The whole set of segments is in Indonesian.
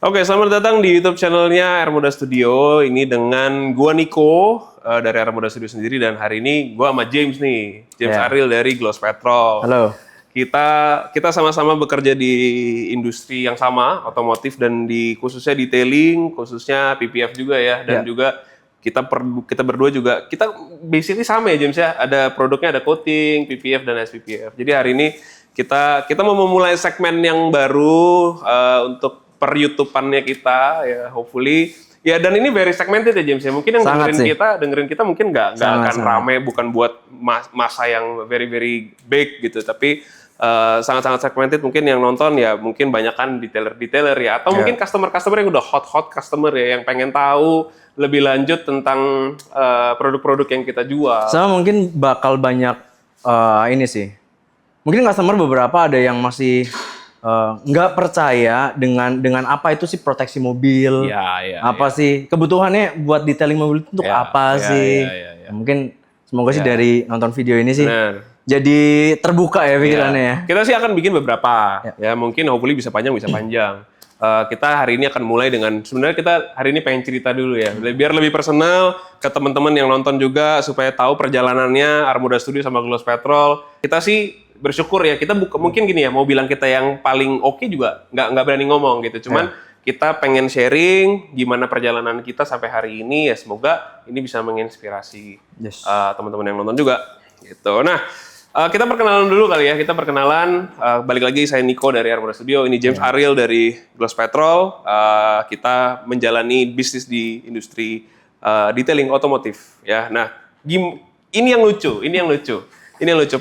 Oke, selamat datang di YouTube channelnya Air Moda Studio. Ini dengan gua Niko dari Air Moda Studio sendiri, dan hari ini gua sama James nih, James Ariel dari Gloss Petrol. Halo. Kita sama-sama bekerja di industri yang sama, otomotif, dan khususnya detailing, khususnya PPF juga ya, dan juga kita berdua juga kita basically sama ya James ya. Ada produknya, ada coating, PPF dan SPPF. Jadi hari ini kita mau memulai segmen yang baru untuk per YouTube-annya kita ya, hopefully ya, dan ini very segmented ya James ya. Mungkin yang dengerin kita mungkin nggak akan rame, bukan buat masa yang very big gitu, tapi sangat-sangat segmented. Mungkin yang nonton ya mungkin banyakan detailer ya, atau mungkin customer yang udah hot customer ya, yang pengen tahu lebih lanjut tentang produk-produk yang kita jual. Sama mungkin bakal banyak ini sih. Mungkin customer beberapa ada yang masih nggak percaya dengan apa itu sih proteksi mobil, apa sih kebutuhannya buat detailing mobil itu untuk apa sih. Mungkin semoga sih dari nonton video ini sih jadi terbuka ya pikirannya ya. Kita sih akan bikin beberapa ya, mungkin hopefully bisa panjang. Kita hari ini akan mulai dengan, sebenarnya kita hari ini pengen cerita dulu ya, biar lebih personal ke teman-teman yang nonton juga, supaya tahu perjalanannya Air Moda Studio sama Gloss Petrol. Kita sih bersyukur ya, kita mungkin gini ya, mau bilang kita yang paling oke juga nggak berani ngomong gitu. Cuman kita pengen sharing gimana perjalanan kita sampai hari ini ya, semoga ini bisa menginspirasi teman-teman yang nonton juga gitu. Nah, kita perkenalan dulu kali ya. Balik lagi, saya Niko dari Air Moda Studio, ini James Ariel dari Gloss Petrol. Kita menjalani bisnis di industri detailing otomotif ya. Nah, ini yang lucu.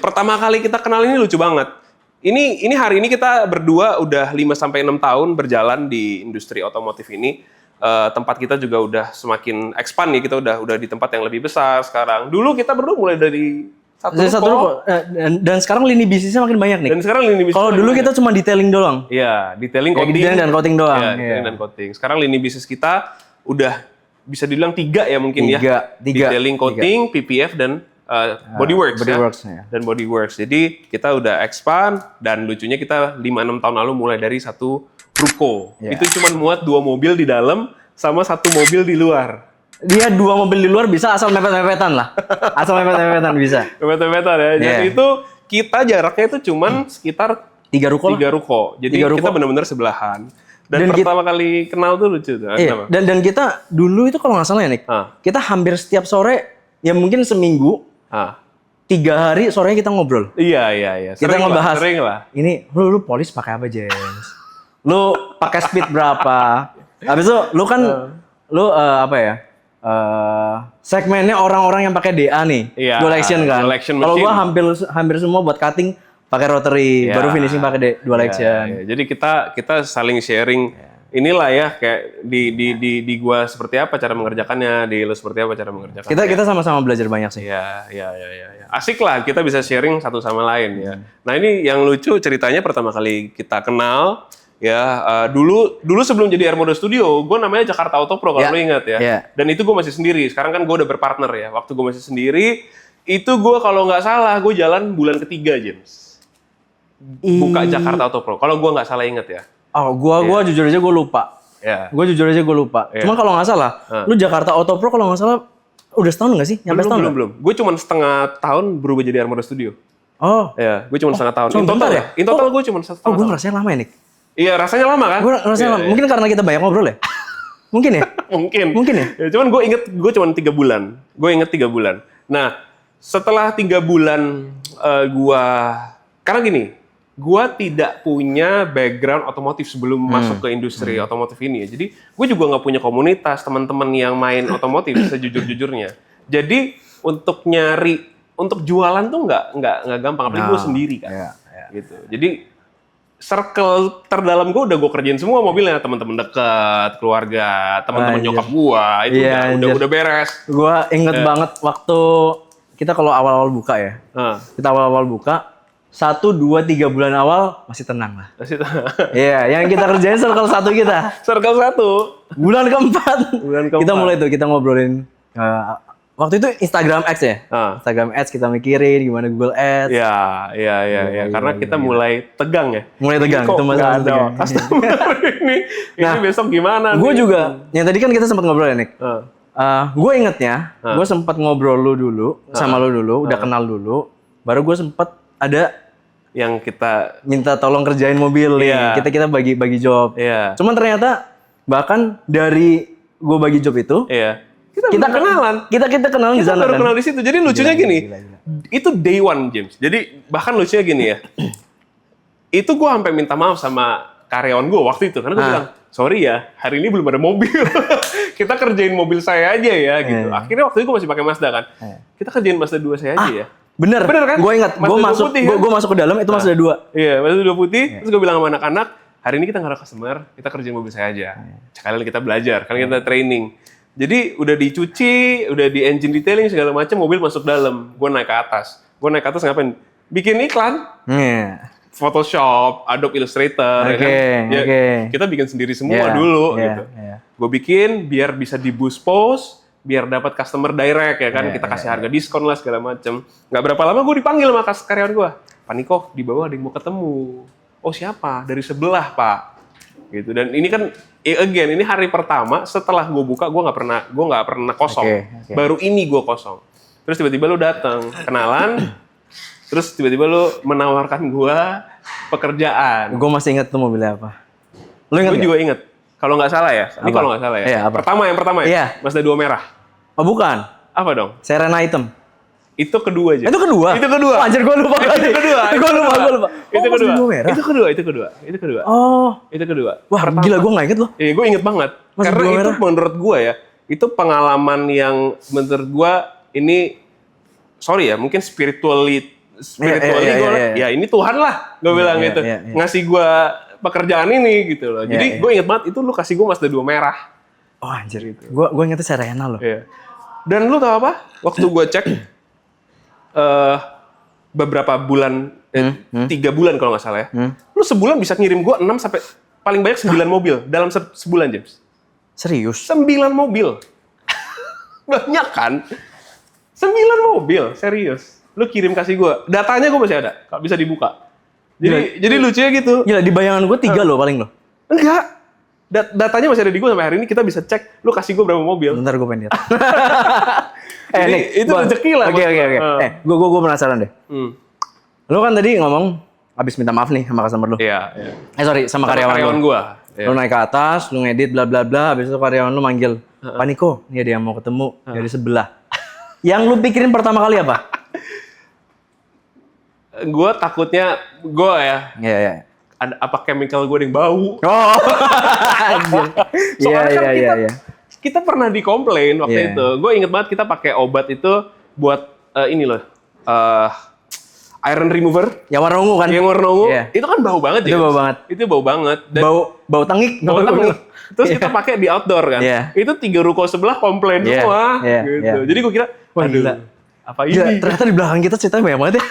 Pertama kali kita kenal ini lucu banget. Ini hari ini kita berdua udah 5-6 tahun berjalan di industri otomotif ini. Tempat kita juga udah semakin expand nih, kita udah di tempat yang lebih besar sekarang. Dulu kita berdua mulai dari satu ruko. Dan sekarang lini bisnisnya makin banyak nih. Kalau dulu kita cuma detailing doang. Iya, detailing, coating. Detailing dan coating doang. Iya, detailing dan coating. Sekarang lini bisnis kita udah bisa dibilang 3 ya mungkin ya. Detailing, coating, PPF, dan bodyworks ya. Dan bodyworks. Jadi kita udah expand, dan lucunya kita 5-6 tahun lalu mulai dari satu ruko. Itu cuma muat 2 mobil di dalam sama 1 mobil di luar. Dia 2 mobil di luar bisa, asal mepet-mepetan lah. Asal mepet-mepetan bisa. Mepet-mepetan ya. Jadi itu kita jaraknya itu cuman sekitar 3 ruko. Jadi kita benar-benar sebelahan. Dan pertama kali kenal tuh lucu tuh. Dan kita dulu itu kalau nggak salah ya Nick, kita hampir setiap sore, ya mungkin seminggu, 3 hari sorenya kita ngobrol. Iya. Kita ngebahas. Sering lah. Ini lu polis pakai apa, James? Lu pakai speed berapa? Habis itu lu kan segmennya orang-orang yang pakai DA nih. Dual action kan. Kalau gua hampir semua buat cutting pakai rotary, baru finishing pakai dual action. Jadi kita saling sharing. Inilah ya, kayak di gua seperti apa cara mengerjakannya, di lu seperti apa cara mengerjakannya. Kita sama-sama belajar banyak sih. Iya. Asik lah, kita bisa sharing satu sama lain ya. Nah, ini yang lucu ceritanya pertama kali kita kenal ya, dulu sebelum jadi Air Moda Studio, gue namanya Jakarta Auto Pro kalau lu ingat ya. Dan itu gue masih sendiri. Sekarang kan gue udah berpartner ya. Waktu gue masih sendiri, itu gue kalau nggak salah gue jalan bulan ketiga, James. Buka Jakarta Auto Pro. Kalau gue nggak salah inget ya. Oh, gue jujur aja gue lupa. Gue jujur aja gue lupa. Cuma kalau nggak salah, lu Jakarta Auto Pro kalau nggak salah udah setahun nggak sih? Nyampe setahun? Belum. Gue cuma setengah tahun berubah jadi Air Moda Studio. Oh. Ya, gue cuma setengah tahun. In total gue cuma setengah tahun. Gue ngerasanya lama ya, Nick. Iya, rasanya lama kan? Gue rasanya lama. Mungkin karena kita banyak ngobrol ya? Mungkin ya? Mungkin ya? Cuman gue inget, gue cuma 3 bulan. Gue inget 3 bulan. Nah, setelah 3 bulan karena gini, gue tidak punya background otomotif sebelum masuk ke industri otomotif ini ya. Jadi, gue juga nggak punya komunitas, teman-teman yang main otomotif, sejujur-jujurnya. Jadi, untuk jualan tuh nggak gampang. Apalagi gue sendiri kan. Gitu. Jadi, circle terdalam gue udah gue kerjain semua mobilnya, teman-teman dekat, keluarga, teman-teman nyokap gue, itu udah beres. Gue inget banget waktu kita kalau awal-awal buka ya, kita awal-awal buka 1, 2, 3 bulan awal masih tenang lah. Iya, yang kita kerjain circle 1 kita. Circle 1. Bulan keempat kita mulai tuh kita ngobrolin waktu itu Instagram Ads ya? Instagram Ads kita mikirin gimana Google Ads. Iya. Karena kita mulai tegang ya. Mulai tegang. Kok itu masalah ada tegang. customer ini besok gimana? Gue juga, yang tadi kan kita sempat ngobrol ya, Nick. Gue ingetnya, gue sempat ngobrol lu dulu, sama lu dulu, udah kenal dulu. Baru gue sempat ada yang kita minta tolong kerjain mobil nih. Kita bagi job. Cuman ternyata bahkan dari gue bagi job itu, kita kenalan. Kita kenalan di sana. Kita baru kenal di situ. Jadi lucunya gini, itu day one James. Jadi bahkan lucunya gini ya. Itu gue sampai minta maaf sama karyawan gue waktu itu karena gue bilang, sorry ya, hari ini belum ada mobil. Kita kerjain mobil saya aja ya gitu. Akhirnya waktu itu gue masih pakai Mazda kan. Kita kerjain Mazda 2 saya aja ya. Bener kan? Gue ingat, gue masuk ke dalam itu Mazda 2. Iya, Mazda 2 putih. Terus gue bilang sama anak-anak, hari ini kita nggak ada customer, kita kerjain mobil saya aja. Sekalian kita belajar, kalian kita training. Jadi udah dicuci, udah di engine detailing segala macam, mobil masuk dalam. Gue naik ke atas. Ngapain? Bikin iklan. Photoshop, Adobe Illustrator, ya kan? Kita bikin sendiri semua dulu gitu. Gue bikin biar bisa di boost post, biar dapat customer direct ya kan, kita kasih harga diskon lah segala macem. Nggak berapa lama gue dipanggil sama karyawan gue, Pak Niko di bawah ada yang mau ketemu. Oh siapa? Dari sebelah Pak. Gitu. Dan ini kan again ini hari pertama setelah gue buka gue nggak pernah kosong. Baru ini gue kosong. Terus tiba-tiba lu datang kenalan. Terus tiba-tiba lu menawarkan gua pekerjaan. Gue masih ingat tuh mobilnya apa. Lu ingat? Gue juga inget. Kalau nggak salah ya. Ini kalau nggak salah ya. Iya, Yang pertama ya. Mazda 2 merah. Oh bukan. Apa dong? Serena hitam. Itu kedua aja. Itu kedua. Oh, anjir gue lupa. Itu kedua. Gue lupa. Itu kedua. Itu kedua. Oh. Itu kedua. Wah gila gue nggak inget loh. Iya gue inget banget. Karena itu menurut gue ya. Itu pengalaman yang menurut gue ini sorry ya mungkin spiritually ya ini Tuhan lah gue bilang gitu ngasih gue pekerjaan ini gitu loh jadi gue inget banget itu lu kasih gue Mazda 2 merah anjir itu gue ingetnya Serena loh dan lu tau apa waktu gue cek beberapa bulan 3 bulan kalau nggak salah ya lu sebulan bisa ngirim gue 6 sampai paling banyak 9 mobil dalam sebulan James serius 9 mobil banyak kan 9 mobil serius lu kirim kasih gue, datanya gue masih ada, bisa dibuka. Jadi lucunya gitu. Gila, di bayangan gue 3 loh paling loh. Enggak, datanya masih ada di gue sampai hari ini kita bisa cek, lu kasih gue berapa mobil. Bentar gue pengen lihat. Nih, itu rezeki lah. Oke. Gue penasaran deh. Lu kan tadi ngomong abis minta maaf nih sama customer lu. Iya. Sorry, sama karyawan gue. Lu naik ke atas, lu ngedit bla bla bla, abis itu karyawan lu manggil, Pak Niko, ini ada yang mau ketemu dari sebelah. Yang lu pikirin pertama kali apa? Gue takutnya Iya. Apa chemical gue yang bau? Oh. Soalnya kita pernah dikomplain waktu itu. Gue inget banget kita pakai obat itu buat ini loh. Iron remover. Yang warna ungu kan? Yang warna ungu. Itu kan bau banget ya. Itu bau banget. Dan bau tangik. Terus kita pakai di outdoor kan. Itu 3 ruko sebelah komplain semua. Gitu. Jadi gue kira, waduh, apa ini? Ternyata di belakang kita ceritanya banyak banget ya.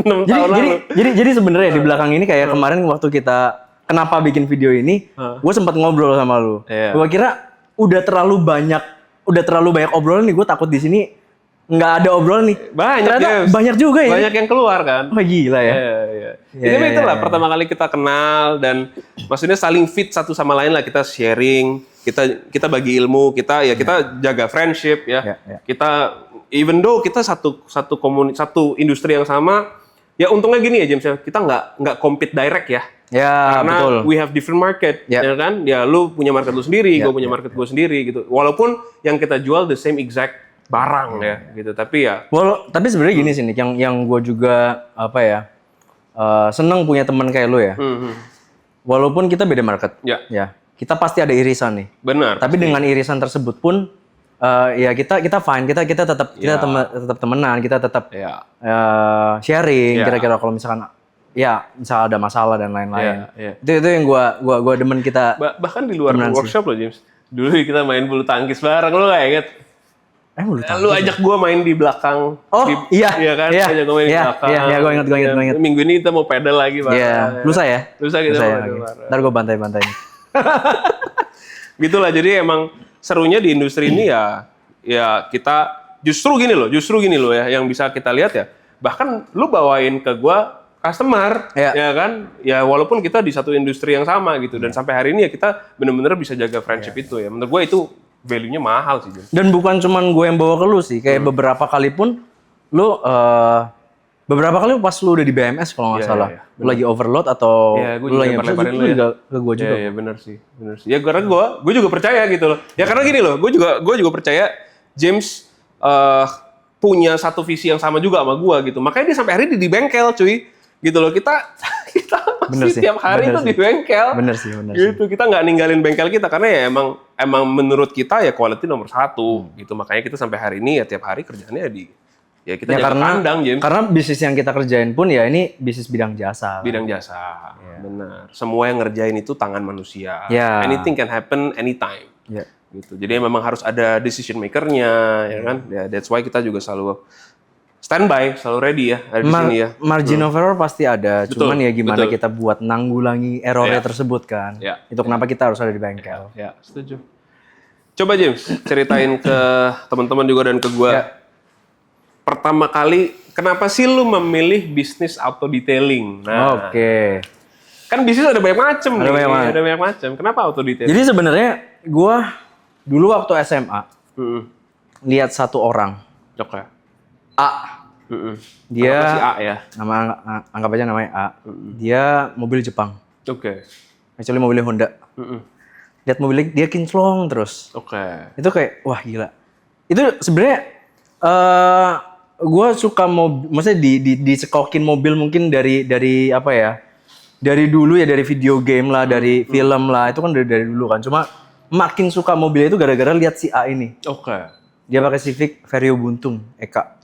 6 tahun lalu. Jadi sebenarnya di belakang ini kayak kemarin waktu kita kenapa bikin video ini, gue sempat ngobrol sama lu. Gue kira udah terlalu banyak obrolan nih, gue takut di sini nggak ada obrolan nih. Ternyata banyak juga ya. Banyak yang keluar kan. Wah gila ya. Jadi itulah pertama kali kita kenal dan maksudnya saling fit satu sama lain lah, kita sharing, kita bagi ilmu, kita jaga friendship ya. Kita even though kita satu industri yang sama. Ya untungnya gini ya James, kita nggak compete direct ya. Karena betul. We have different market, ya kan? Ya lu punya market lu sendiri, gue punya market gue sendiri gitu. Walaupun yang kita jual the same exact barang ya gitu. Tapi ya. Tapi sebenarnya gini sih Nick, yang gue juga seneng punya teman kayak lu ya. Walaupun kita beda market, kita pasti ada irisan nih. Benar. Tapi dengan irisan tersebut pun kita fine, kita tetap temenan, kita tetap sharing kira-kira kalau misalkan misal ada masalah dan lain-lain. Itu yang gua demen kita. Bahkan di luar workshop loh James. Dulu kita main bulu tangkis bareng, lo nggak inget? Lu ajak gua main di belakang. Iya kan? Ajak gua main di belakang. Iya, gua inget. Minggu ini kita mau pedal lagi bareng. Iya, lusa kita mau pedal bareng. Ntar gua bantai-bantai. Gitulah, jadi emang serunya di industri ini ya ya kita justru gini loh ya, yang bisa kita lihat ya. Bahkan lu bawain ke gua customer, ya kan? Ya walaupun kita di satu industri yang sama gitu, dan sampai hari ini ya kita benar-benar bisa jaga friendship itu ya. Menurut gua itu value-nya mahal sih. Dan bukan cuman gue yang bawa ke lu sih, kayak beberapa kali pun lu beberapa kali pas lu udah di BMS kalau nggak salah, lu lagi overload atau lu lagi lemparin lu juga ke gue juga. Iya, benar sih. Ya karena gue juga percaya gitu loh. Ya karena gini loh, gue juga percaya James punya satu visi yang sama juga sama gue gitu. Makanya dia sampai hari ini di bengkel, cuy. Gitu loh, kita masih tiap hari tuh di bengkel. Bener sih. Gitu, kita nggak ninggalin bengkel kita karena ya emang menurut kita ya quality nomor satu gitu. Makanya kita sampai hari ini ya tiap hari kerjaannya ya kita jaga kandang, James. Karena bisnis yang kita kerjain pun ya ini bisnis bidang jasa. Bidang jasa, benar. Semua yang ngerjain itu tangan manusia. Anything can happen anytime. Gitu. Jadi memang harus ada decision maker-nya, ya kan? Ya, that's why kita juga selalu standby, selalu ready ya ada di sini ya. Margin of error pasti ada, cuman ya gimana kita buat nanggulangi errornya tersebut kan. Itu kenapa kita harus ada di bengkel. Ya, setuju. Coba James, ceritain ke teman-teman juga dan ke gue. Pertama kali, kenapa sih lu memilih bisnis auto detailing? Nah, kan bisnis ada banyak macam nih. Ada banyak macam. Kenapa auto detailing? Jadi sebenarnya gue dulu waktu SMA lihat satu orang. A. Dia si A ya. Anggap aja namanya A. Dia mobil Jepang. Actually mobilnya Honda. Lihat mobilnya dia kinclong terus. Itu kayak wah gila. Itu sebenarnya gue suka mobil, maksudnya dicekokin mobil mungkin dari apa ya? Dari dulu ya, dari video game lah, dari film lah, itu kan dari dulu kan. Cuma makin suka mobilnya itu gara-gara lihat si A ini. Dia pakai Civic Vario buntung Eka.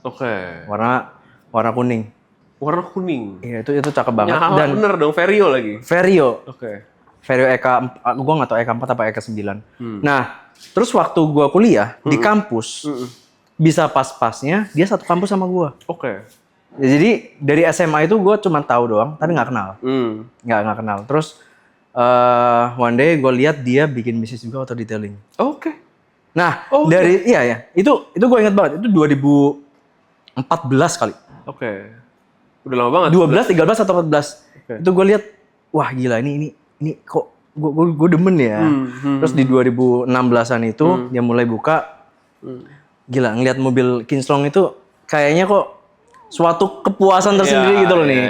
Warna kuning. Warna kuning. Iya, itu cakep banget. Dan bener dong, Vario lagi. Vario. Vario Eka, gue nggak tahu Eka 4 apa Eka 9. Nah, terus waktu gue kuliah di kampus, bisa pas-pasnya dia satu kampus sama gue. Ya, jadi dari SMA itu gue cuma tahu doang, tapi nggak kenal. Nggak kenal. Terus one day gue lihat dia bikin bisnis juga auto detailing. Nah, dari itu gue ingat banget. Itu 2014 kali. Udah lama banget. 12, 13 atau 14. Itu gue lihat, wah gila ini kok gue demen ya. Terus di 2016-an itu dia mulai buka. Gila, ngelihat mobil kinclong itu kayaknya kok suatu kepuasan tersendiri gitu loh nih.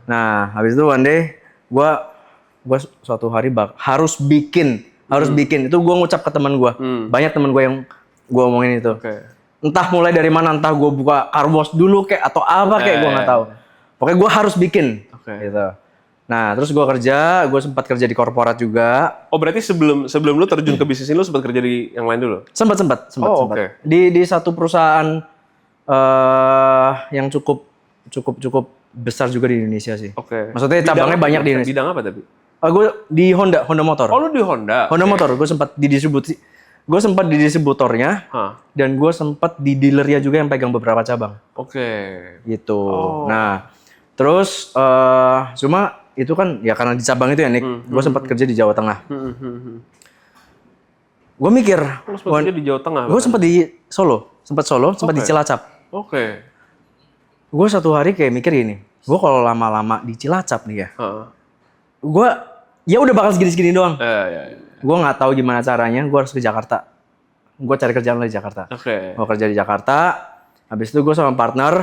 Nah, habis itu one day gue suatu hari harus bikin. Itu gue ngucap ke teman gue. Banyak teman gue yang gue omongin itu. Entah mulai dari mana, entah gue buka car wash dulu kayak atau apa kayak gue nggak tahu. Pokoknya gue harus bikin. Gitu. Nah, terus gue sempat kerja di korporat juga. Oh, berarti sebelum lu terjun ke bisnis ini lu sempat kerja di yang lain dulu? Sempat. Di satu perusahaan yang cukup besar juga di Indonesia sih. Maksudnya cabangnya banyak di Indonesia. Bidang apa tapi? Gue di Honda Motor. Oh, lu di Honda? Honda Motor, gue sempat di distributornya, dan gue sempat di dealernya juga yang pegang beberapa cabang. Gitu. Nah, terus cuma itu kan ya karena di cabang itu ya Nick, gue sempat kerja di Jawa Tengah. Gue mikir, lu sempat kerja di Jawa Tengah? Gue sempat di Solo, sempat di Cilacap. Gue satu hari kayak mikir gini, gue kalau lama-lama di Cilacap nih ya, gue ya udah bakal segini-segini doang. Gue nggak tahu gimana caranya, gue harus ke Jakarta. Gue cari kerjaan di Jakarta. Gue kerja di Jakarta, habis itu gue sama partner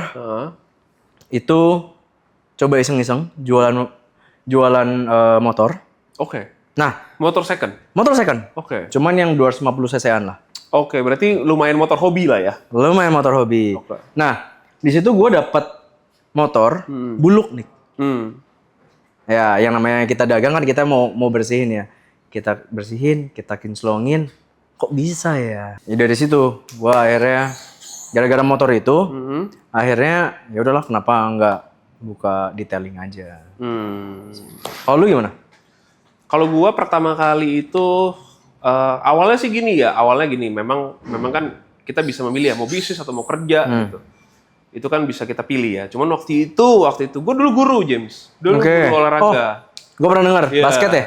itu coba iseng-iseng jualan motor. Nah, motor second. Cuman yang 250 cc-an lah. Berarti lumayan motor hobi lah ya. Lumayan motor hobi. Nah, di situ gue dapet motor buluk nih. Ya, yang namanya kita dagang kan kita mau bersihin ya. Kita bersihin, kita kinclongin. Kok bisa ya? Ya dari situ gue akhirnya gara-gara motor itu akhirnya ya udahlah kenapa nggak buka detailing aja. Kalau lu gimana? Kalau gua pertama kali itu awalnya sih gini ya, memang kan kita bisa memilih ya mau bisnis atau mau kerja gitu. Itu kan bisa kita pilih ya. Cuman waktu itu gua dulu guru James, guru olahraga. Gua pernah dengar basket ya?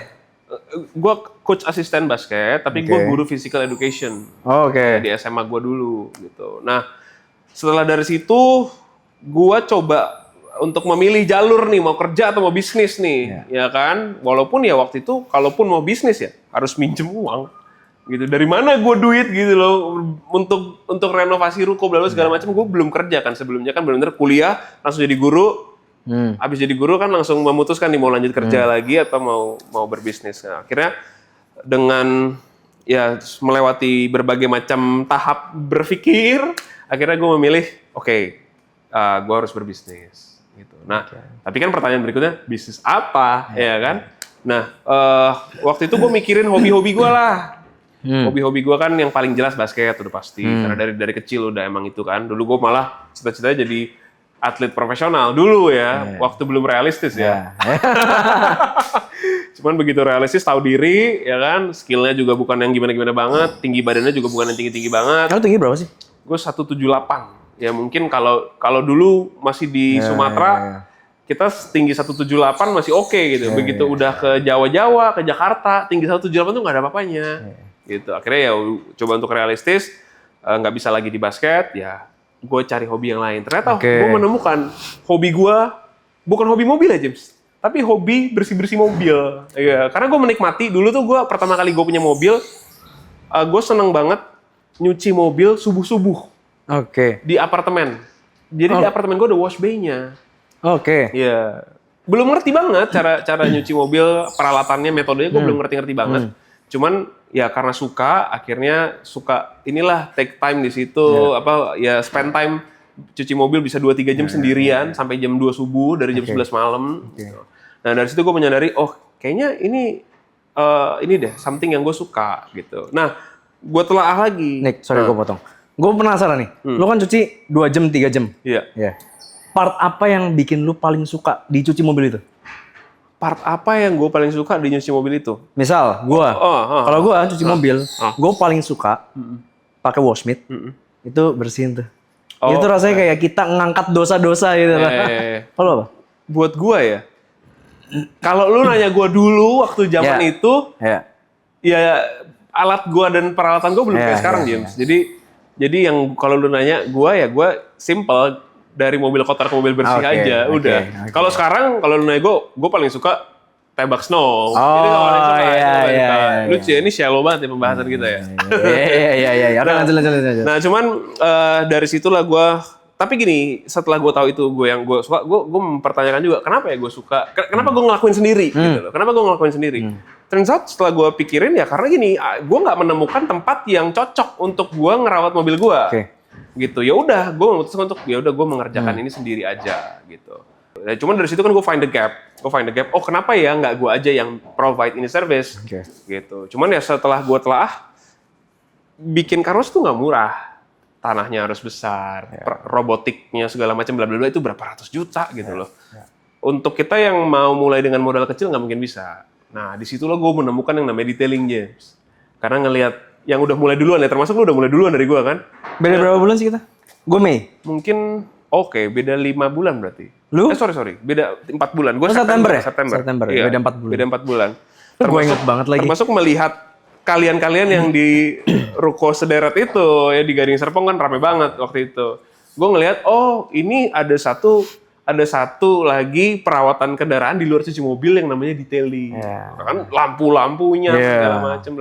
gue coach asisten basket, tapi gue guru physical education. Di SMA gue dulu gitu. Nah, setelah dari situ gue coba untuk memilih jalur nih, mau kerja atau mau bisnis nih, ya kan? Walaupun ya waktu itu, kalaupun mau bisnis ya harus minjem uang, gitu. Dari mana gue duit gitu loh untuk renovasi ruko, bla bla segala macam. Gue belum kerja kan sebelumnya kan benar-benar kuliah langsung jadi guru. Abis jadi guru kan langsung memutuskan nih mau lanjut kerja lagi atau mau berbisnis. Nah, akhirnya dengan ya melewati berbagai macam tahap berpikir, akhirnya gue memilih gue harus berbisnis gitu. Nah, tapi kan pertanyaan berikutnya, bisnis apa ya kan? Nah, waktu itu gue mikirin hobi-hobi gue lah. Hobi-hobi gue kan yang paling jelas basket udah pasti, karena dari kecil udah emang itu kan. Dulu gue malah cita-citanya jadi atlet profesional dulu ya, waktu belum realistis ya. Cuman begitu realistis, tahu diri ya kan, skillnya juga bukan yang gimana-gimana banget, tinggi badannya juga bukan yang tinggi-tinggi banget. Kamu tinggi berapa sih? Gue 178. Ya mungkin kalau dulu masih di Sumatera, kita tinggi 178 masih oke gitu. Begitu udah ke Jawa-Jawa, ke Jakarta, tinggi 178 tuh nggak ada apa-apanya. Gitu. Akhirnya ya coba untuk realistis, nggak bisa lagi di basket, ya gue cari hobi yang lain. Ternyata gue menemukan hobi gue bukan hobi mobil ya James, tapi hobi bersih-bersih mobil. Ya, karena gue menikmati, dulu tuh gue pertama kali gue punya mobil, gue seneng banget nyuci mobil subuh-subuh. Di apartemen. Jadi di apartemen gue ada wash bay-nya. Iya. Belum ngerti banget cara nyuci mobil, peralatannya, metodenya gue belum ngerti-ngerti banget. Cuman ya karena akhirnya suka inilah take time di situ, spend time cuci mobil bisa 2-3 jam sendirian sampai jam 2 subuh dari jam 11 malam. Nah, dari situ gue menyadari, kayaknya ini deh something yang gue suka gitu. Nah, gue telaah lagi. Nick, sorry gue potong. Gue penasaran nih. Lu kan cuci 2 jam, 3 jam. Iya. Part apa yang bikin lu paling suka dicuci mobil itu? Part apa yang gue paling suka di nyuci mobil itu? Misal, kalau gue cuci mobil, gue paling suka pakai washmit, itu bersihin tuh. Itu rasanya kayak kita ngangkat dosa-dosa gitu lah. Kalau apa? Buat gue ya, kalau lu nanya gue dulu waktu zaman itu, ya alat gue dan peralatan gue belum kayak sekarang, James. Jadi yang kalau lu nanya gue simple. Dari mobil kotor ke mobil bersih aja, udah. Kalau sekarang, kalau lu nanya gue paling suka tebak snow. Ini paling suka. Lucu ya, ini shallow banget ya pembahasan kita ya. Iya. Lanjut. Nah, cuman dari situlah gue, tapi gini, setelah gue tahu itu gue suka, gue mempertanyakan juga, kenapa ya gue suka, kenapa gue ngelakuin sendiri, gitu loh. Kenapa gue ngelakuin sendiri? Turns out setelah gue pikirin ya, karena gini, gue nggak menemukan tempat yang cocok untuk gue ngerawat mobil gue. Gitu, ya udah gue memutuskan untuk ya udah gue mengerjakan ini sendiri aja gitu. Nah, cuman dari situ kan gue find the gap. Kenapa ya nggak gue aja yang provide ini service gitu. Cuman ya setelah gue telah bikin Carlos tuh nggak murah, tanahnya harus besar, robotiknya segala macam bla bla bla itu berapa ratus juta gitu loh. Untuk kita yang mau mulai dengan modal kecil nggak mungkin bisa. Nah, disitulah gue menemukan yang namanya detailing, James. Karena ngelihat yang udah mulai duluan ya, termasuk lu udah mulai duluan dari gue kan. Beda berapa bulan sih kita? Gue Mei. Mungkin beda 5 bulan berarti. Lu? Sorry, beda 4 bulan. Gue September ya? September. Iya, beda 4 bulan. Beda 4 bulan. Gue inget banget lagi. Termasuk melihat kalian-kalian yang di ruko sederet itu, ya di Gading Serpong kan rame banget waktu itu. Gue ngelihat, ini ada satu lagi perawatan kendaraan di luar cuci mobil yang namanya detailing. Kan lampu-lampunya segala macam.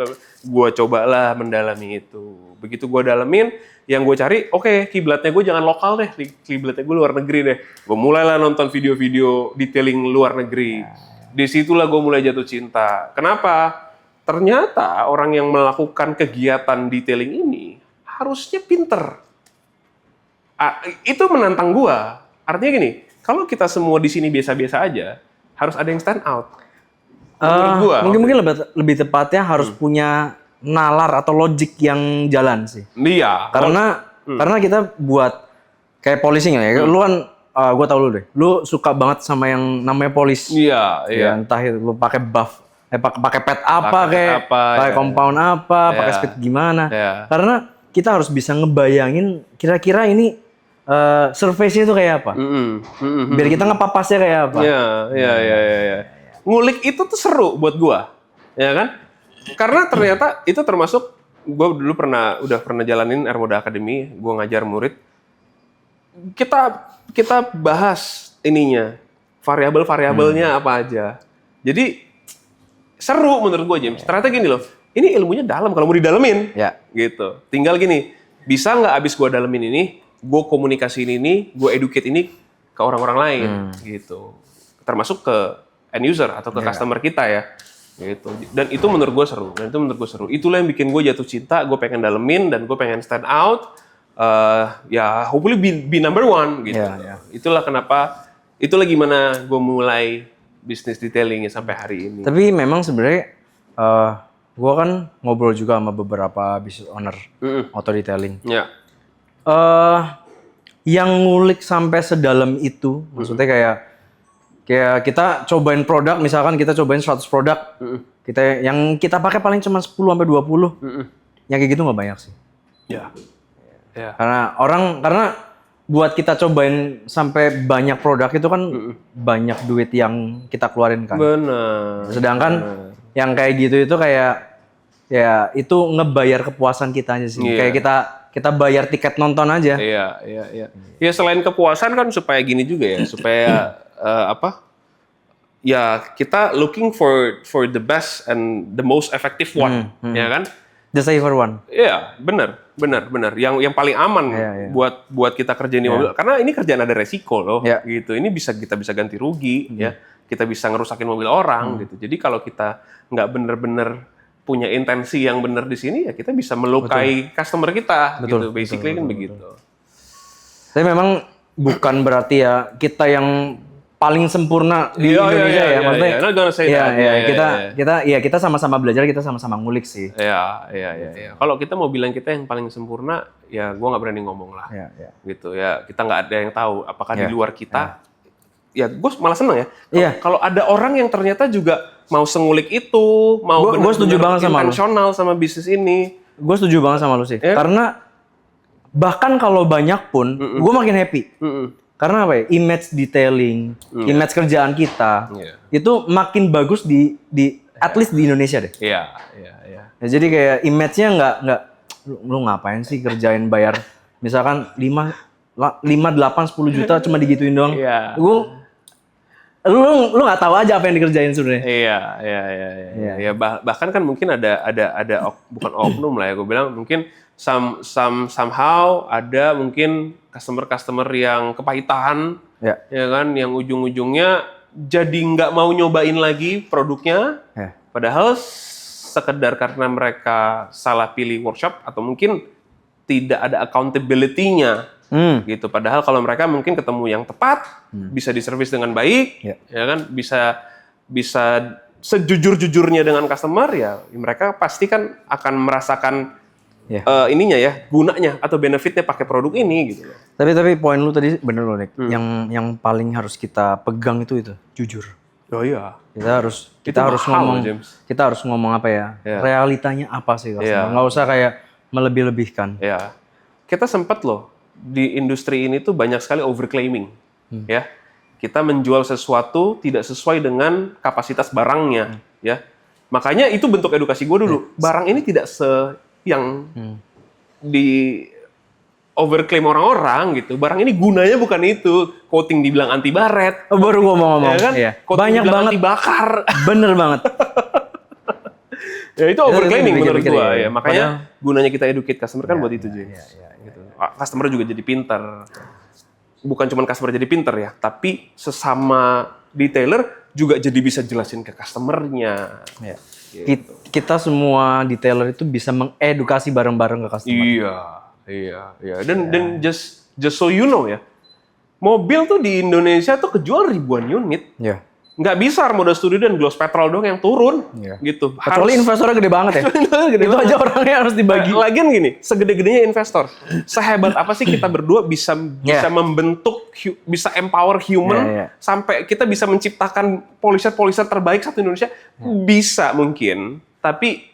Gue cobalah mendalami itu. Begitu gue dalamin, yang gue cari, kiblatnya gue jangan lokal deh, kiblatnya gue luar negeri deh. Gue mulailah nonton video-video detailing luar negeri. Disitulah gue mulai jatuh cinta. Kenapa? Ternyata orang yang melakukan kegiatan detailing ini harusnya pinter. Itu menantang gue. Artinya gini, kalau kita semua di sini biasa-biasa aja, harus ada yang stand out. Mungkin lebih tepatnya harus punya nalar atau logik yang jalan sih. Iya. Karena kita buat kayak polishing ya. Lu kan, gue tau lu deh. Lu suka banget sama yang namanya polish. Iya. Ya, entah itu lu pakai buff, pakai pad pakai compound pakai speed gimana. Karena kita harus bisa ngebayangin kira-kira ini surface-nya itu kayak apa. Biar kita ngepapasnya kayak apa. Iya. Ngulik itu tuh seru buat gua. ya kan? Karena ternyata itu termasuk gue dulu udah pernah jalanin Air Moda Academy, gue ngajar murid. Kita bahas ininya, variabelnya apa aja. Jadi seru menurut gue, James. Ternyata gini loh, ini ilmunya dalam kalau mau didalemin, gitu. Tinggal gini, bisa nggak abis gue dalemin ini, gue komunikasiin ini, gue educate ini ke orang-orang lain, gitu. Termasuk ke end user atau ke customer kita ya. Gitu. Dan itu menurut gue seru. Itulah yang bikin gue jatuh cinta. Gue pengen dalemin dan gue pengen stand out. Ya, hopefully be number one gitu. Itulah kenapa. Itulah gimana gue mulai bisnis detailing sampai hari ini. Tapi memang sebenarnya gue kan ngobrol juga sama beberapa business owner auto detailing. Yang ngulik sampai sedalam itu, maksudnya kayak kita cobain produk, misalkan kita cobain 100 produk, yang kita pakai paling cuma 10 sampai 20. Yang kayak gitu nggak banyak sih. Karena buat kita cobain sampai banyak produk itu kan banyak duit yang kita keluarin kan. Benar. Sedangkan yang kayak gitu itu kayak ya itu ngebayar kepuasan kita aja sih. Kayak kita bayar tiket nonton aja. Iya. Ya selain kepuasan kan supaya gini juga ya, supaya ya kita looking for the best and the most effective one, ya kan? The safer one. Iya, benar. Yang paling aman buat kita kerjain di mobil. Karena ini kerjaan ada resiko loh, gitu. Ini kita bisa ganti rugi, ya. Kita bisa ngerusakin mobil orang, gitu. Jadi kalau kita nggak bener-bener punya intensi yang benar di sini, ya kita bisa melukai customer kita, gitu. Basically kan begitu. Tapi memang bukan berarti ya kita yang paling sempurna di Indonesia ya, maksudnya kita sama-sama belajar, kita sama-sama ngulik sih. Iya. Kalau kita mau bilang kita yang paling sempurna, ya gue nggak berani ngomong lah, gitu ya. Kita nggak ada yang tahu apakah di luar kita. Ya gue malah seneng ya. Kalau ada orang yang ternyata juga mau sengulik itu, mau benar-benar intensional sama bisnis ini. Gue setuju banget sama lu sih. Karena bahkan kalau banyak pun, gue makin happy. Karena apa ya? Image detailing, image kerjaan kita itu makin bagus di at least di Indonesia deh. Iya. Ya, jadi kayak image-nya nggak lu ngapain sih kerjain bayar misalkan 5, 8, 10 juta cuma digituin doang. Lu nggak tahu aja apa yang dikerjain sebenarnya. Iya. Bahkan kan mungkin ada bukan oknum lah ya, gue bilang mungkin somehow ada mungkin customer yang kepahitan, ya kan, yang ujung-ujungnya jadi nggak mau nyobain lagi produknya, padahal sekedar karena mereka salah pilih workshop atau mungkin tidak ada accountability-nya, gitu. Padahal kalau mereka mungkin ketemu yang tepat, bisa diservis dengan baik, ya kan, bisa sejujur-jujurnya dengan customer, ya mereka pasti kan akan merasakan ininya ya, gunanya atau benefitnya pakai produk ini gitu loh. Tapi poin lu tadi bener loh, Nick. Yang paling harus kita pegang itu jujur. Oh iya. Kita harus ngomong apa ya? Realitanya apa sih customer? Nggak usah kayak melebih-lebihkan. Iya. Kita sempat loh di industri ini tuh banyak sekali overclaiming, ya. Kita menjual sesuatu tidak sesuai dengan kapasitas barangnya, ya. Makanya itu bentuk edukasi gue dulu. Barang ini tidak yang di overclaim orang-orang gitu. Barang ini gunanya bukan itu. Coating dibilang anti baret. Baru ngomong-ngomong. Ya kan? Banyak banget anti bakar. Bener banget. Ya itu overclaiming menurut gua ya. Makanya gunanya kita educate customer kan buat itu juga. Gitu. Customer juga jadi pintar. Bukan cuma customer jadi pintar ya, tapi sesama detailer juga jadi bisa jelasin ke customernya. Gitu. Kita semua detailer itu bisa mengedukasi bareng-bareng ke customer. Iya. Dan just so you know ya, mobil tuh di Indonesia tuh kejual ribuan unit. Nggak bisa Armada Studio dan Gloss Petrol doang yang turun, gitu. Kecuali investornya gede banget ya. Itu aja orangnya harus dibagi. Lagian gini, segede-gedenya investor, sehebat apa sih kita berdua bisa membentuk, bisa empower human, sampai kita bisa menciptakan polisher terbaik satu Indonesia? Bisa mungkin, tapi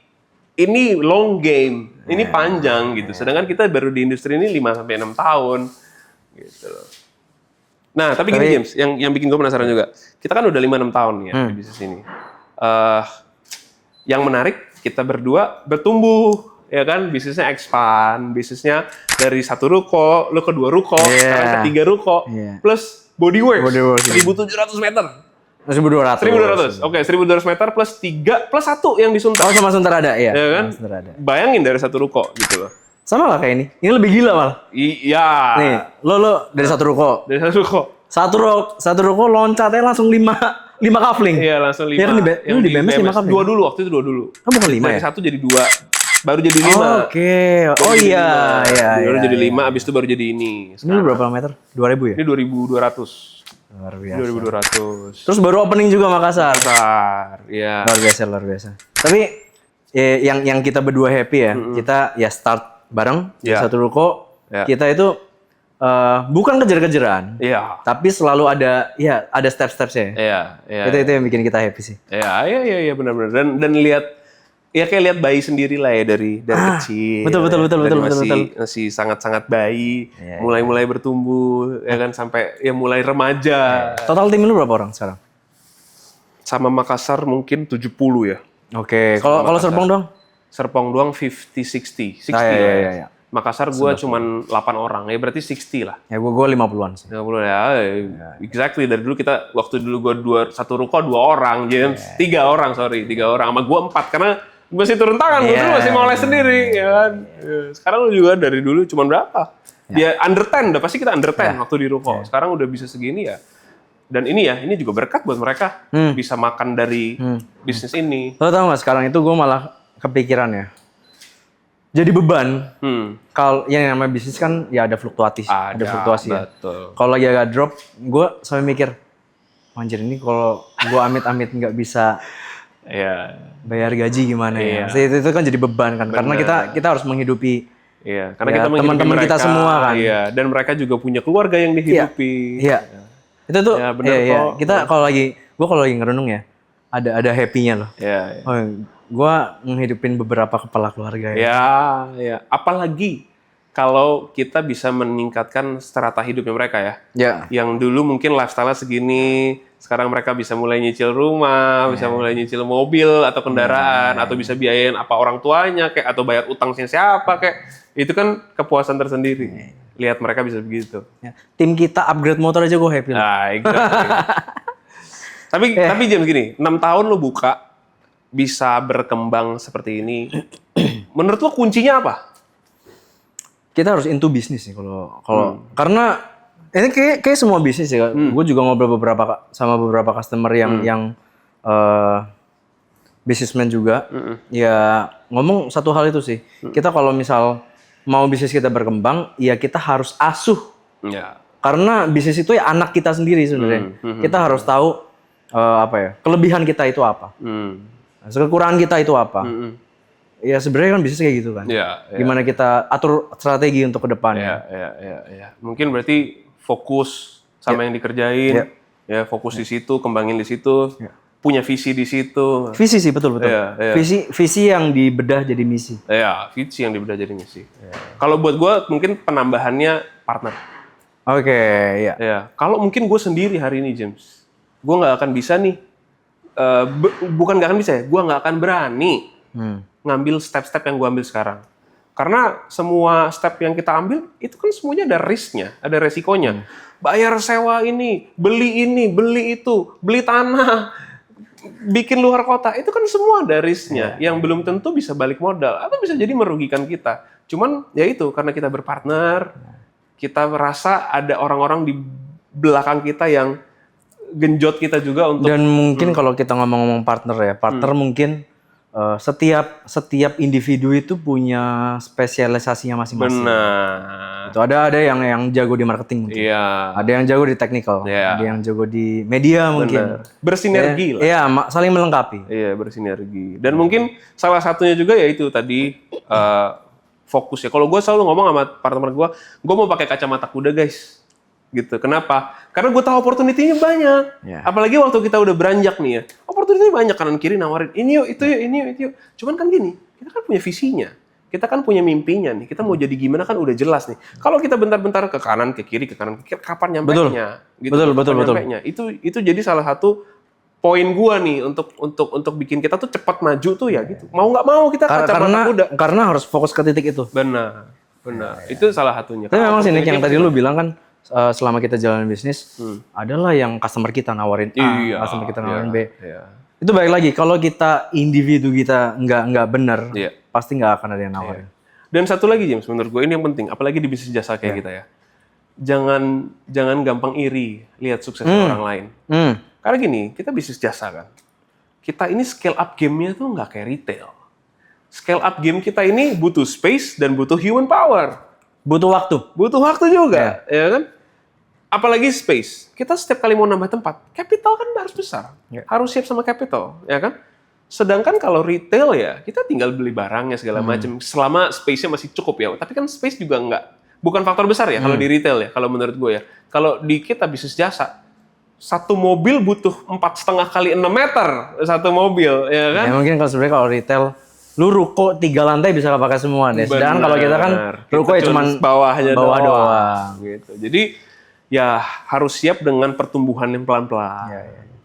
ini long game, ini panjang gitu. Sedangkan kita baru di industri ini 5-6 tahun, gitu loh. Nah, tapi gini James, yang bikin gue penasaran juga. Kita kan udah 5-6 tahun ya di bisnis ini. yang menarik kita berdua bertumbuh, ya kan, bisnisnya expand, bisnisnya dari 1 ruko, lu ke 2 ruko, sekarang ke 3 ruko, plus Bodyworks 1.700 meter. 1.200. Oke, 1.200 meter plus 3 plus 1 yang di Sunter. Oh, sama Sunter ada, ya kan? Ada. Bayangin dari 1 ruko gitu loh. Sama lah kayak ini. Ini lebih gila malah. Iya. Nih, lo dari 1 ruko. Dari 1 ruko. Satu ruko loncatnya langsung 5 kafling. Iya, langsung 5. Ya kan di BMS 5 kafling. 2 dulu, waktu itu 2 dulu. Oh, bukan 5 dari ya? 1 jadi 2. Baru jadi 5. Oke. Oh iya. Baru jadi 5, abis itu baru jadi ini. Ini berapa meter? 2.000 ya? Ini 2.200. Luar biasa. 2.200. Terus baru opening juga Makassar. Iya. Luar biasa. Tapi yang kita berdua happy ya, kita ya start bareng di 1 ruko. Kita itu bukan kejar-kejaran. Iya. Tapi selalu ada step-stepsnya. Iya. Itu yang bikin kita happy sih. Iya benar-benar. Dan lihat ya kayak lihat bayi sendiri lah ya dari kecil. Betul. Masih sangat-sangat bayi, mulai bertumbuh ya kan sampai ya mulai remaja. Total tim lu berapa orang sekarang? Sama Makassar mungkin 70 ya. Oke. Kalau Serpong doang? Serpong doang 50-60. 60 ya. Makassar gue cuman 8 orang, ya berarti 60 lah. Ya gue 50-an sih. 50 ya, exactly. Dari dulu kita, waktu dulu gue 1 ruko 2 orang, James. 3 orang, sorry. 3 orang, sama gue 4. Karena masih turun tangan, gue dulu masih mau les sendiri. Ya kan? Sekarang lu juga dari dulu cuman berapa? Dia under 10, udah pasti kita under 10 waktu di ruko. Sekarang udah bisa segini ya. Dan ini ini juga berkat buat mereka. Bisa makan dari bisnis ini. Lo tau gak, sekarang itu gue malah kepikiran ya. Jadi beban. Kalau yang namanya bisnis kan ya ada fluktuasi ya. Kalau lagi agak drop, gue sampai mikir, anjir ini kalau gue amit-amit nggak bisa bayar gaji gimana ya. Itu kan jadi beban kan. Bener. Karena kita harus menghidupi karena kita teman-teman kita semua kan. Dan mereka juga punya keluarga yang dihidupi. Iya. Itu tuh kita kalau lagi ngerenung ya, ada happy-nya loh. Gue menghidupin beberapa kepala keluarga ya. Apalagi kalau kita bisa meningkatkan strata hidupnya mereka ya. Yang dulu mungkin lifestyle-nya segini, sekarang mereka bisa mulai nyicil rumah, bisa mulai nyicil mobil atau kendaraan, atau bisa biayain apa orang tuanya kayak, atau bayar utangnya siapa kayak. Itu kan kepuasan tersendiri. Lihat mereka bisa begitu. Tim kita upgrade motor aja gue happy. Tapi James gini, 6 tahun lo buka bisa berkembang seperti ini. Menurut lo kuncinya apa? Kita harus into bisnis sih kalau karena ini kayak semua bisnis ya. Gue juga ngobrol sama beberapa customer yang businessman juga. Ya ngomong satu hal itu sih. Kita kalau misal mau bisnis kita berkembang, ya kita harus asuh. Karena bisnis itu ya anak kita sendiri sebenarnya. Kita harus tahu kelebihan kita itu apa. Kekurangan kita itu apa? Ya sebenarnya kan bisnis kayak gitu kan. Gimana kita atur strategi untuk ke depannya. Mungkin berarti fokus sama yang dikerjain. Fokus di situ, kembangin di situ. Punya visi di situ. Visi sih, betul. Visi yang dibedah jadi misi. Visi yang dibedah jadi misi. Kalau buat gue mungkin penambahannya partner. Kalau mungkin gue sendiri hari ini, James, gue nggak akan bisa nih. Bukan nggak akan bisa ya, gue nggak akan berani ngambil step-step yang gue ambil sekarang. Karena semua step yang kita ambil, itu kan semuanya ada risknya, ada resikonya. Bayar sewa ini, beli itu, beli tanah, bikin luar kota, itu kan semua ada risknya. Yang belum tentu bisa balik modal, atau bisa jadi merugikan kita. Cuman ya itu, karena kita berpartner, kita merasa ada orang-orang di belakang kita yang genjot kita juga untuk. Dan mungkin kalau kita ngomong-ngomong partner ya, partner mungkin setiap individu itu punya spesialisasinya masing-masing. Benar. Itu ada yang jago di marketing mungkin. Ada yang jago di technical, ada yang jago di media mungkin. Bersinergi lah. Iya, saling melengkapi. Iya, bersinergi. Dan mungkin salah satunya juga yaitu tadi fokus ya. Kalau gue selalu ngomong sama partner gue mau pakai kacamata kuda guys. Gitu. Kenapa? Karena gue tahu opportunity-nya banyak. Apalagi waktu kita udah beranjak nih ya. Opportunity banyak, kanan kiri nawarin ini yuk, itu yuk. Cuman kan gini, kita kan punya visinya. Kita kan punya mimpinya nih. Kita mau jadi gimana kan udah jelas nih. Kalau kita bentar-bentar ke kanan, ke kiri, kapan nyampainya? Betul. Gitu, betul. Itu jadi salah satu poin gua nih untuk bikin kita tuh cepat maju tuh ya gitu. Mau nggak mau kita kacamata kuda. Karena harus fokus ke titik itu. Benar. Itu salah satunya. Tapi memang sih Nick, yang tadi lu bilang kan selama kita jalan bisnis adalah yang customer kita nawarin A, customer kita nawarin B. Itu balik lagi, kalau kita individu kita nggak benar, pasti nggak akan ada yang nawarin. Dan satu lagi James, menurut gue ini yang penting, apalagi di bisnis jasa kayak kita ya. Jangan gampang iri lihat sukses orang lain. Karena gini, kita bisnis jasa kan. Kita ini scale up game-nya tuh nggak kayak retail. Scale up game kita ini butuh space dan butuh human power. Butuh waktu. Butuh waktu juga, ya kan? Apalagi space. Kita setiap kali mau nambah tempat, capital kan harus besar. Harus siap sama capital, ya kan? Sedangkan kalau retail ya, kita tinggal beli barangnya segala macam. Selama space-nya masih cukup ya. Tapi kan space juga bukan faktor besar ya kalau di retail ya, kalau menurut gue ya. Kalau di kita bisnis jasa, satu mobil butuh 4,5 kali 6 meter satu mobil, ya kan? Ya mungkin kalau sebenarnya kalau retail, lu ruko 3 lantai bisa pakai semua deh. Sedangkan kalau kita kan ruko ya cuma bawahnya doang. Gitu. Jadi ya harus siap dengan pertumbuhan yang pelan-pelan.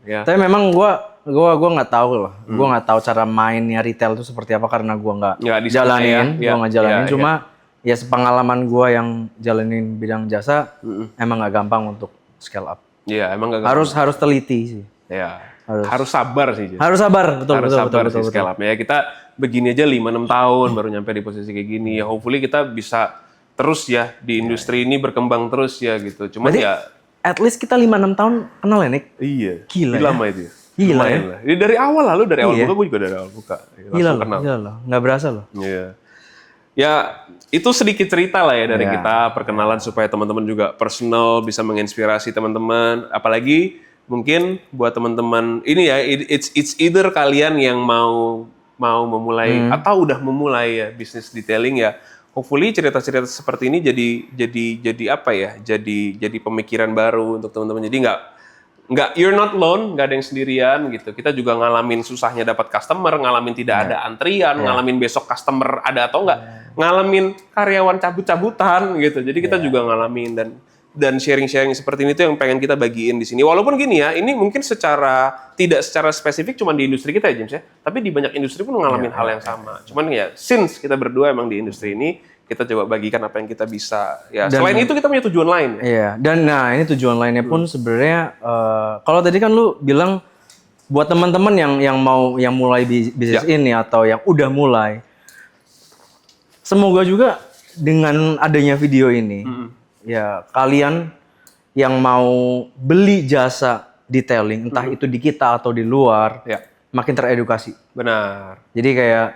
Ya. Tapi memang gua nggak tahu loh. Gua nggak tahu cara mainnya retail itu seperti apa karena gua nggak jalanin. Gua nggak jalanin. Cuma ya sepengalaman gua yang jalanin bidang jasa, emang nggak gampang untuk scale up. Iya, emang nggak gampang. Harus teliti sih. Ya. Harus sabar sih. Harus sabar, betul. Scale up. Ya kita begini aja 5-6 tahun baru nyampe di posisi kayak gini. Ya hopefully kita bisa terus ya di industri ini berkembang terus ya gitu. Cuman berarti, ya at least kita 5-6 tahun kenal ya, Nick? Iya. Gila ya? Lama itu ya? Gila ya? Ini dari awal lalu, dari awal buka, gue juga dari awal buka. Gila loh, nggak berasa loh. Iya. Ya, itu sedikit cerita lah ya dari kita, perkenalan supaya teman-teman juga personal, bisa menginspirasi teman-teman. Apalagi mungkin buat teman-teman, ini ya, it's either kalian yang mau memulai, atau udah memulai ya, bisnis detailing ya. Hopefully cerita-cerita seperti ini jadi apa ya? Jadi pemikiran baru untuk teman-teman. Jadi nggak you're not alone, nggak ada yang sendirian gitu. Kita juga ngalamin susahnya dapat customer, ngalamin tidak ada antrian, ngalamin besok customer ada atau nggak, ngalamin karyawan cabut-cabutan gitu. Jadi kita juga ngalamin dan sharing-sharing seperti ini tuh yang pengen kita bagiin di sini. Walaupun gini ya, ini mungkin tidak secara spesifik cuma di industri kita ya James ya, tapi di banyak industri pun ngalamin hal yang sama. Cuman ya since kita berdua emang di industri ini, kita coba bagikan apa yang kita bisa. Ya, dan selain itu kita punya tujuan lain. Ya? Iya, dan nah ini tujuan lainnya pun sebenarnya kalau tadi kan lu bilang buat teman-teman yang mulai bisnis ini atau yang udah mulai, semoga juga dengan adanya video ini, ya kalian yang mau beli jasa detailing, entah itu di kita atau di luar, makin teredukasi. Benar. Jadi kayak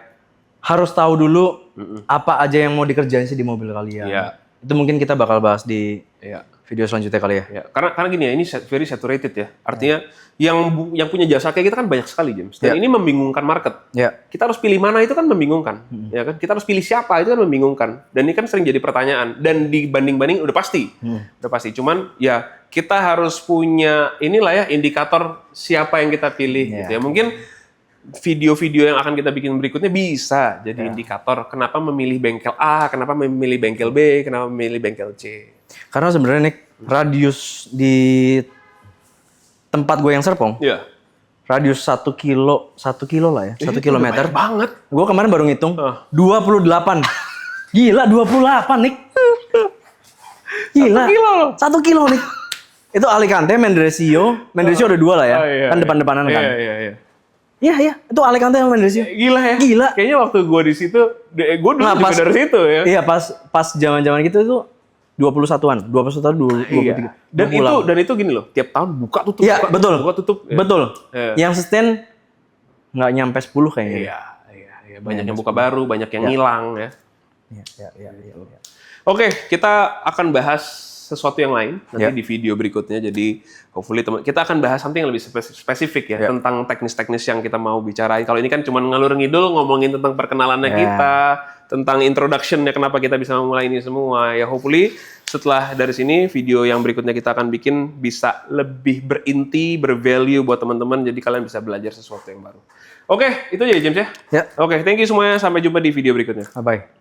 harus tahu dulu apa aja yang mau dikerjain sih di mobil kalian. Itu mungkin kita bakal bahas di video selanjutnya kali ya. Karena gini ya, ini very saturated ya. Artinya yang punya jasa kayak kita kan banyak sekali James. Dan ini membingungkan market. Kita harus pilih mana itu kan membingungkan. Ya kan? Kita harus pilih siapa itu kan membingungkan. Dan ini kan sering jadi pertanyaan. Dan dibanding-banding udah pasti. Udah pasti. Cuman ya kita harus punya inilah ya indikator siapa yang kita pilih gitu ya. Mungkin video-video yang akan kita bikin berikutnya bisa jadi indikator kenapa memilih bengkel A, kenapa memilih bengkel B, kenapa memilih bengkel C. Karena sebenarnya Nick, radius di tempat gue yang Serpong, radius 1 kilo lah ya, 1 kilometer. Banyak banget. Gue kemarin baru ngitung, 28. Gila, 28 Nick. Gila, 1 kilo Nick. Itu Alicante, Mendrisio ada 2 lah ya, kan depan-depanan kan. Iya, itu Alicante sama Mendrisio. Gila ya. Gila. Kayaknya waktu gue di situ, gue dulu juga dari situ ya. Iya, pas zaman-zaman gitu itu 21-an, 23. Dan itu gini loh, tiap tahun buka tutup. Iya, betul. Buka tutup. Betul. Yang sustain nggak nyampe 10 kayaknya. Iya. Banyak yang buka baru, banyak yang ngilang ya. Iya. Oke, kita akan bahas sesuatu yang lain nanti di video berikutnya. Jadi hopefully kita akan bahas something yang lebih spesifik ya tentang teknis-teknis yang kita mau bicarain. Kalau ini kan cuma ngalur ngidul ngomongin tentang perkenalannya kita, tentang introduction-nya kenapa kita bisa memulai ini semua. Ya hopefully setelah dari sini video yang berikutnya kita akan bikin bisa lebih berinti, bervalue buat teman-teman. Jadi kalian bisa belajar sesuatu yang baru. Oke, itu aja James ya. Oke, thank you semuanya. Sampai jumpa di video berikutnya. Bye.